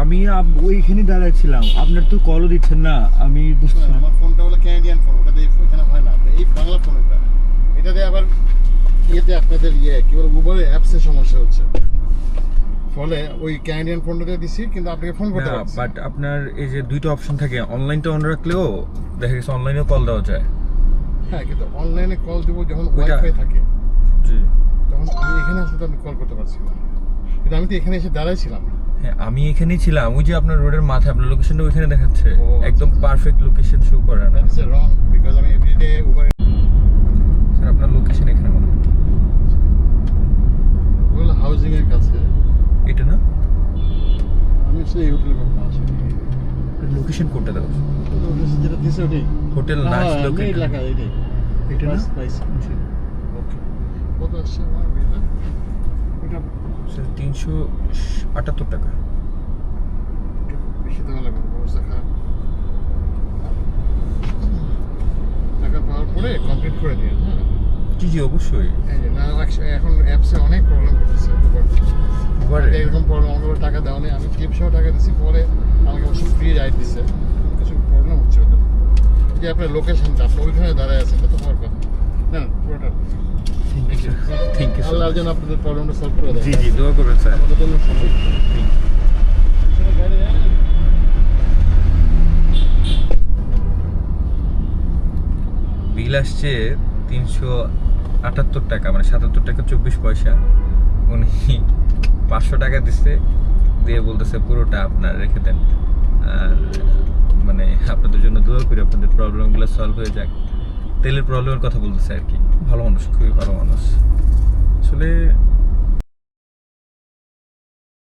আমি ওইখানে দাঁড়াচ্ছিলাম, আপনার তো কলও দিচ্ছেন না। আমি বুঝতে আমার ফোনটা হলো ক্যানাডিয়ান ফোন, ওটাতে এখানে হয় না, এই বাংলা ফোন এটা। এটাতে আবার ইয়েতে আপনাদের কি বলে উবারে অ্যাপসের সমস্যা হচ্ছে, ফলে ওই ক্যানাডিয়ান ফোনটাতে দিছি, কিন্তু আপনাকে ফোন করতে পারছি। বাট আপনার এই যে দুইটা অপশন থাকে, অনলাইনটা অন রাখলেও দেখা গেছে অনলাইনেও কল দেওয়া যায়। হ্যাঁ, কিন্তু অনলাইনে কল দেবো যখন ওয়াইফাই থাকে, জি, তখন আমি এখানে আসলে তো আমি কল করতে পারছি না। কিন্তু আমি তো এখানে এসে দাঁড়াইছিলাম। হ্যাঁ আমি এখানেই ছিলাম, ওই যে আপনার রোডের মাথায়, আপনার লোকেশনটা ওইখানে দেখাচ্ছে, ও, আচ্ছা। একদম পারফেক্ট লোকেশন শো করে না। দ্যাট ইজ রং, বিকজ আমি এভরিডে উবার। স্যার আপনার লোকেশন এখানে মনে হয়। ওগুলো হাউজিং এর কাছে। এটা না, আমি আসলে এই হোটেলে কখনো আসিনি। লোকেশন কোডটা দাও। লোকেশন যেটা দিছে ওটাই হোটেল নাচ এই লোকেশন এলাকা এটাই। এটা না। প্রাইস ওকে, কত আসছে আমার বিল? এটা স্যার 378 টাকা। বেশি দেওয়া লাগবে, অবস্থা খারাপ। টাকা পাওয়ার পরে কমপ্লিট করে দিন। হ্যাঁ, জি জি অবশ্যই। এই যে না এখন অ্যাপসে অনেক প্রবলেম করতেছে। উবারে এরকম প্রবলেম, আমাকে টাকা দেওয়া নেই, আমি টিপ সহ টাকা দিচ্ছি, পরে আমাকে অবশ্য ফ্রি রাইড দিচ্ছে, কিছু প্রবলেম হচ্ছে ওদের। যে আপনার লোকেশনটা আপনি ওইখানে দাঁড়ায় আছেন, এটা তো হওয়ার কথা না, পুরোটা। থ্যাংক ইউ আল্লাহ যেন আপনাদের প্রবলেমটা সলভ করে দেয়। জি জি দোয়া করবেন স্যার। আমাদের জন্য সম্ভব। গাড়ি বিল আসছে 378 টাকা, মানে 77 টাকা 24 পয়সা। উনি 500 টাকা দিচ্ছে, দিয়ে বলতেছে পুরোটা আপনার রেখে দেন, আর মানে আপনাদের জন্য দোয়া করি আপনাদের প্রবলেমগুলো সলভ হয়ে যাক। তেলের প্রবলেমের কথা বলতেছে আর কি। ভালো মানুষ, খুবই ভালো মানুষ আসলে।